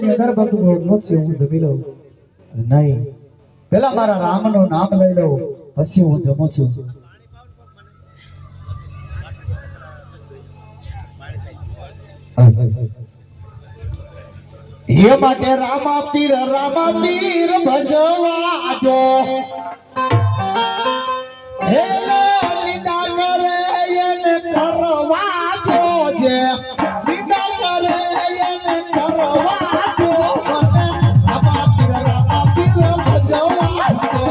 ની અંદર બધું રોટલો છે હું જમી લઉં નહીં પેલા મારા રામનું નામ લઈ લઉં પછી હું જમું છું એ માટે રામા પીર ભજવા જો હે લીધા કરે એને કરવા જો જે લીધા કરે એને કરવા જો મને રામા પીર ભજવા જો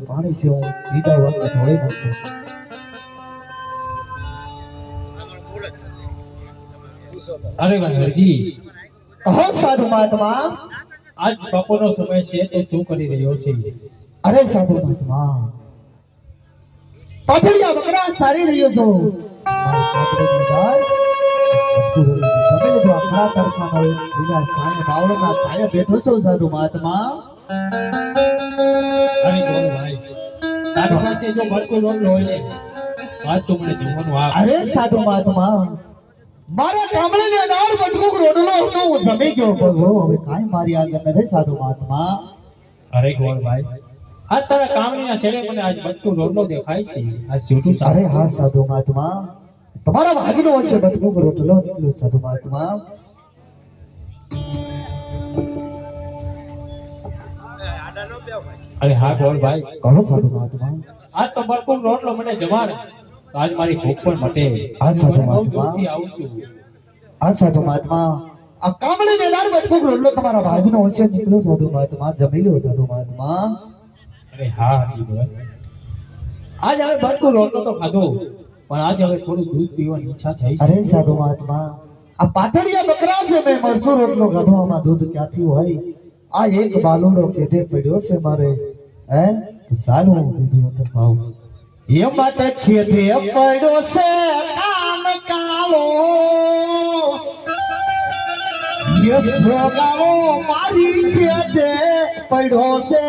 પાણી છે હું પીતા વખત ઢોળી નાખું અરે હરજી કહો સાધુ મહાત્મા આજ બપોરનો સમય છે તો શું કરી રહ્યો છે અરે સાધુ મહાત્મા પાપડિયા બકરા સારી રહ્યો છો બેઠો છો સાધુ મહાત્મા અરે બોલ ભાઈ તારી પાસે જો બળકો રોટલો હોય ને આજ તો મને જમવાનું આપ અરે સાધુ મહાત્મા મારા ગામડે દાળ બટકુક રોટલો હતો હું જમી ગયો ભગવો હવે કાઈ મારી આગળ નથી સાધુ મહાત્મા અરે ગોળ ભાઈ આજ તારા કામણીના છેડે મને આજ બટકું રોટલો દેખાય છે આજ જૂઠું અરે હા સાધુ મહાત્મા તમારા ભાગનો હશે બટકુક રોટલો નીકળ્યો સાધુ મહાત્મા અરે હા ગોળ ભાઈ કહો સાધુ મહાત્મા આજ તો બટકું રોટલો મને જમાડ આજ મારી ભૂખ પણ મટે આ સાધુ મહાત્મા આવું છું આ સાધુ મહાત્મા આ કામળે મેદાન બટકુક રોટલો તમારા ભાગનો હશે નીકળ્યો સાધુ મહાત્મા જમી લો સાધુ મહાત્મા અરે હા આજ હવે બટકું રોટલો તો ખાધો પણ આજ હવે થોડું દૂધ પીવાની ઈચ્છા થઈ છે અરે સાધુ મહાત્મા આ પાટડિયા બકરા છે મેં મરસો રોટલો ખાધો આમાં દૂધ ક્યાંથી હોય આ એક બાલુડો કેદે પડ્યો છે મારે હે સારું દૂધ તો પાવ એ માટે ખેદે પડ્યો છે કાન કાલો યસ ભોગાવો મારી ખેદે પડ્યો છે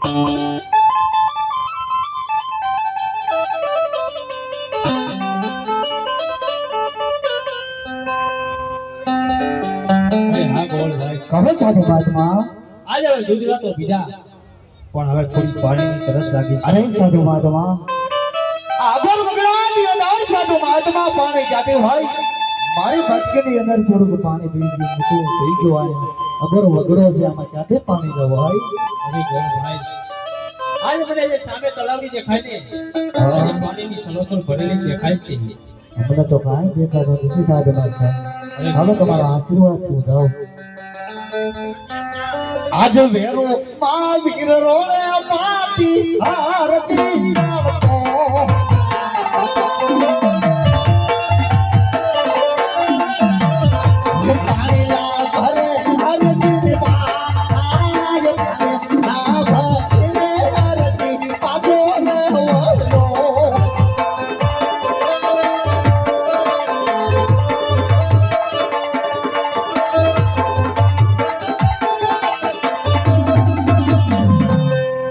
અરે હા ગોળભાઈ, કહો સાધુ મહાત્મા. આજે હવે ગુજરાતો પીધા પણ હવે થોડી પાણીની તરસ લાગી છે. અરે સાધુ મહાત્મા, આગળ વગડાની અંદર સાધુ મહાત્મા પાણી જાતે હોય. મારી મટકીની અંદર થોડુંક પાણી પી ગયું, મોટું થઈ ગયું. અગર વગડો છે આમાં ક્યાંથી પાણી જવું હોય? અરે ગોળભાઈ, આજે મને જે સામે તલાવડી દેખાય ને, હા. આજે પાણીની સલોસલ ભરેલી દેખાય છે. અમને તો કાંઈ દેખાતો નથી સાધુમાં છે. અરે ચાલો તમારા આશીર્વાદ થી જાઓ. આજ વેરો માં વીર રોણે માતી આરતી નાળતો. પાણી લા ભરે અરજી દેવાય, પાણી લા ભરે અરજી પાછો ન વળો.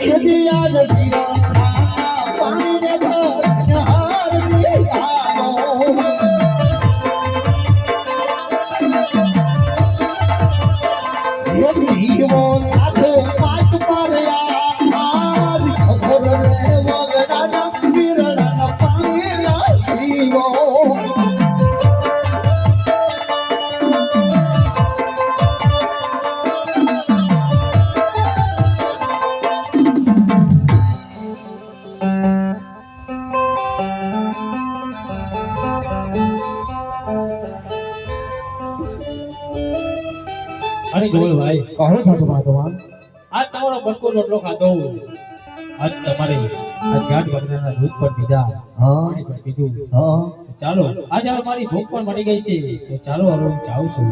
यदि आज वीरा पानी ने भर हार दिया ये जीवो साधु पात पर आज खबर रे वगड़ा वीरड़ा पानी लाईयो. અરે ગોળભાઈ, કહો સાધુ મહાત્મા. આજ તમારો બનકો રોટલો ખાધો, આજ તમારે આજ ગાંઠ વગરના દૂધ પર પીધા, હા પાણી પર પીધું. હા ચાલો આજે હવે મારી ભૂખ પણ મળી ગઈ છે, તો ચાલો હવે હું જાઉં છું.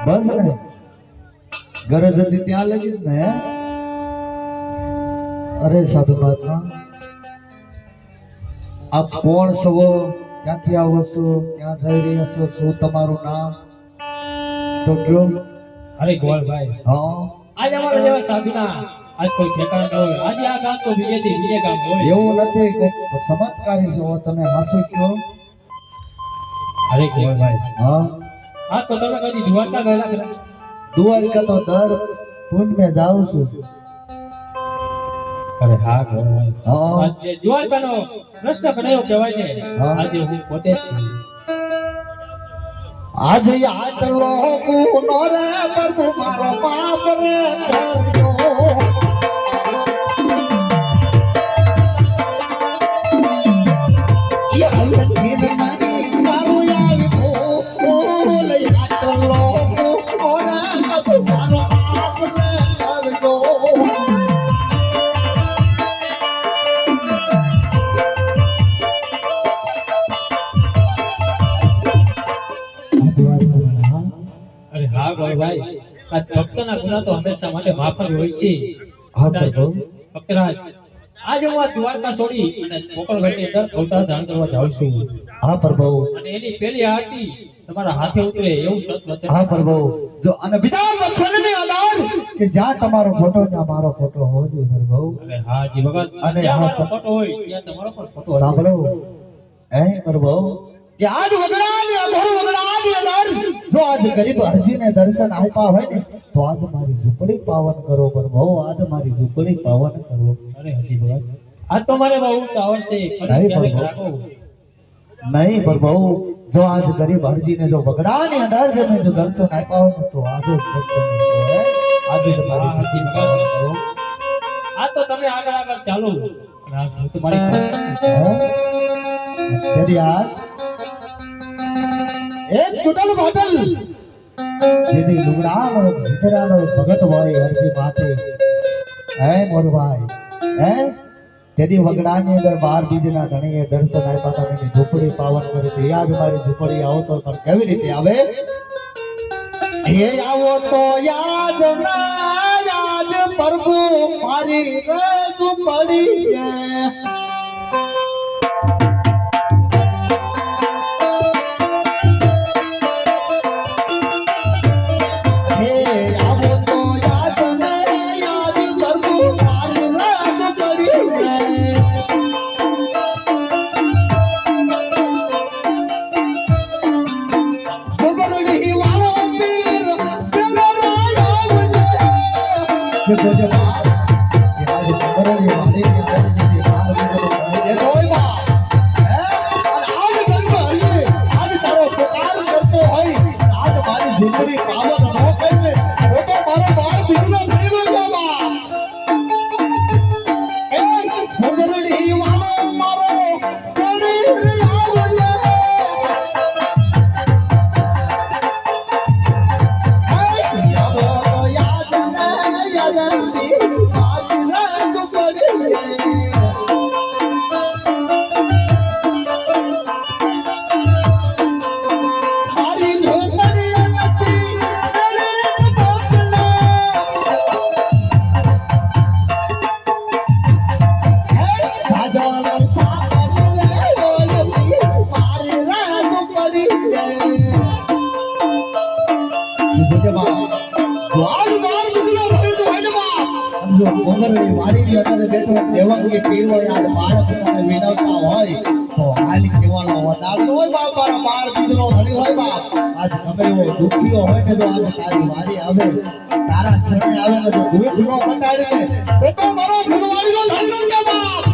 બસ ને ગરજ હતી ત્યાં લગીશ ને હે? અરે સાધુ મહાત્મા, આપ કોણ છો? ક્યાંથી આવો છો? ક્યાં જઈ રહ્યા છો? શું તમારું નામ તો કયો? અરે ગોળભાઈ, હા આજ અમારા જેવા સાધુના આજ કોઈ ઠેકાણ ન હોય. આજે આ ગામ તો બીજેથી બીજે ગામ હોય. એવું નથી કે ચમત્કારી છો તમે, હાસુ કયો? અરે ગોળભાઈ, હા આ તો તમે કદી દ્વારકા ગયેલા ખરા? દ્વારકા તો દર પુણ્ય જાઉં છું. અરે હા ગોળભાઈ, હા આજે દ્વારકાનો પ્રશ્ન કરાયો કહેવાય ને, હા. આજે હું પોતે જ છું. આજ આટલો ગુનો રે પ્રભુ મારો પાપ રે કર્યો. યહલથી નહીં તારું આવી ભૂલ, આટલો ગુનો રે પ્રભુ મારો પાપ રે કર્યો. અરે હા ગોળભાઈ, આ ભક્તના ગુના તો હંમેશા માટે માફ જ હોય છે. હા પ્રભુ. ભક્તરાજ, આજે હું આ દ્વારકા છોડી અને કોકળગઢની અંદર અવતાર ધારણ કરવા જાઉં છું. હા પ્રભુ. અને એની પહેલી આરતી તમારા હાથે ઉતરે એવું સત વચન. હા પ્રભુ. જો અને બીજા સ્વર્ગની અંદર કે જ્યાં તમારો ફોટો ત્યાં મારો ફોટો હોવો જોઈએ પ્રભુ. અરે હા જી ભગત, અને જ્યાં હા, મારો ફોટો હોય ત્યાં તમારો પણ ફોટો હશે. સાંભળો હે પ્રભુ, કે આજ વગડાની અધર વગડાની અંદર જો આજ ગરીબ હરજીને દર્શન આપ્યા હોય ને, તો આજ મારી ઝૂંપડી પાવન કરો પ્રભુ. આજ મારી ઝૂંપડી પાવન કરો. અરે હજી ભગત, આ તો મારે બહુ ઉતાવળ છે. ફરી નહીં ક્યારેક પ્રભુ. રાખો. નહીં પ્રભુ, જો આજ ગરીબ હરજીને જો વગડાની અંદર જો મેં જો દર્શન આપ્યા હોય ને, તો આજે જ દર્શન આપો, હે. આજે જ મારી ઝૂંપડી પાવન કરો. આ તો તમે આગળ આગળ ચાલો અને આ હું તમારી પાસે છું. હે? તેરી આજ એક ટૂટલ બોટલ જેની લુગડાનો જીતરાનો ભગત હોય હરજી માટે, હે મોરભાઈ, હે તેની વગડાની અંદર 12 બીજના ધણીએ દર્શન આપ્યા હતા, એની ઝૂંપડી પાવન કરી હતી. યાદ મારી ઝૂંપડી આવો તો પણ કેવી રીતે આવે? હે આવો તો યાદ ના યાદ પ્રભુ મારી ઝૂંપડી હે. હે આવો તો યાદ ને યાદ પ્રભુ મારી જોજે બાપ કે આજે ખબરની વાડીની આરતીની બાર બીજો કહી દેતો હોય બાપ હે અને આજ ગરીબ હરીએ આજ તારો પોકાર કરતો હોય આજ મારી જિંદગી પાવન ન કરી લે તો મારો બાર બીજો થઈ ગયો બાપ એ ખબરની વાળો મારો કોણી આવલે વાડી અંદર બેઠો દેવંગી પીરવો યાદ બાળક તને વિનવતા હોય તો હાલી કેવાનો વધારતો હોય બાપ મારા બાર દીકરો ધણી હોય બાપ આજ ગમે એવો દુખીઓ હોય ને તો આજ તારી વાડી આવે તારા શરણે આવે ને તો દુઃખ નો મટાડે તો મારો ફૂલવાડીનો ધણી છે બાપ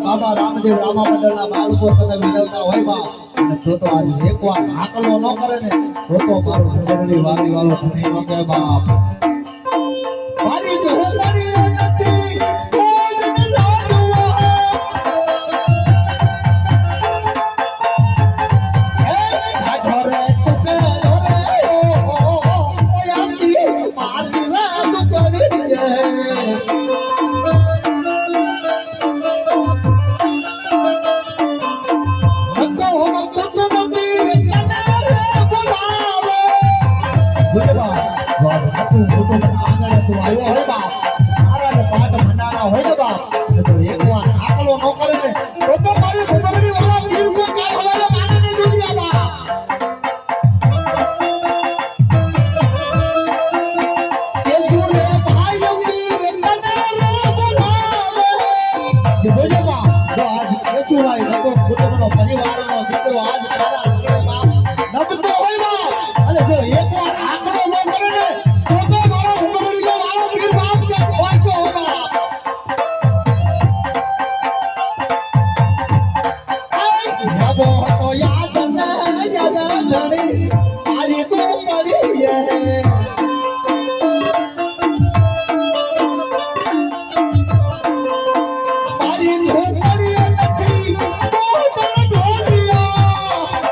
બાબા રામદેવ રામા મંડળના બાળકો તને વિનવતા હોય બાપ અને જો તો આજે એકવાર હાકલો ન કરે ને તો મારો સુંદરડી વાલી વાળો ધણી ન કહે બાપ મારી જો મારી નથી કોઈને લાગવા એ આઠરે ટકે ઓ યાદી મારી રાત કરી દે પરિવારનો દીકરો આજ તારા નબતો હોય બાપ અને જો એકવાર આખો ન કરે ને તો મારો ઉમરડીનો વાળો પીર બાપ કે ખોટો બાપ નબો તો યાદ ન ધણી મારી તો પડી મારી ઝોપડી નથી તો તને ઢોલિયા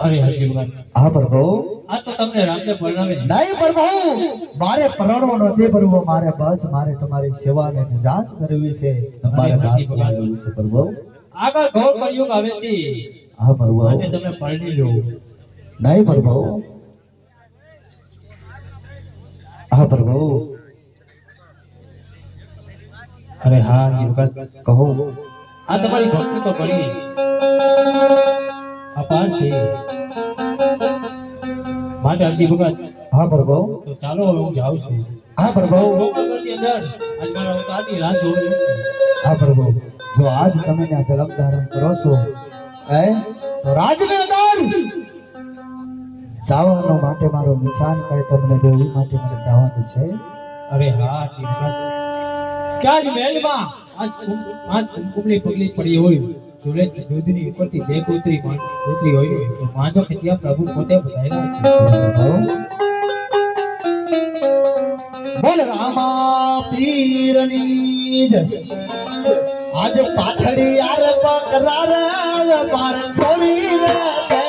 અરે હાજી ભગત હા પ્રભુ આ તો તમને રામને પરણાવે નહીં પ્રભુ મારે પરણવો નથી પ્રભુ મારે બસ મારે તમારી સેવા અને નિદાન કરવી છે તમારે દાન કરવું છે પ્રભુ આગળ ઘોર કળિયુગ આવે છે હા પ્રભુ માટે તમે પરણી લો નહીં પ્રભુ હા પ્રભુ અરે હા હાજી ભગત કહો આ તમારી ભક્તિ તો ઘણી અપાર છે માટે હાજી ભગત હા પ્રભુ તો ચાલો હવે હું જાઉં છું હા પ્રભુ ગોકળગઢની અંદર આજ મારા અવતારની રાહ જોઈ રહી છે હા પ્રભુ જો આજ તમે ત્યાં જલમ ધારણ કરો છો તો રાજની અંદર જવાનો માટે મારો નિશાન કઈ તમને જોઈ માટે મને જવાનું છે અરે હા હાજી ભગત ક્યાં જ મહેલમાં આજ કુમકુમની પગલી પડી હોય જોડેથી દૂધની ઉપરથી દેખ ઉતરી હોય ને તો માજો કે ત્યાં પ્રભુ પોતે બધાયલા છે બોલ રામા પીરની જય આજ પાથડી યાર પકરાર પાર સોરી રે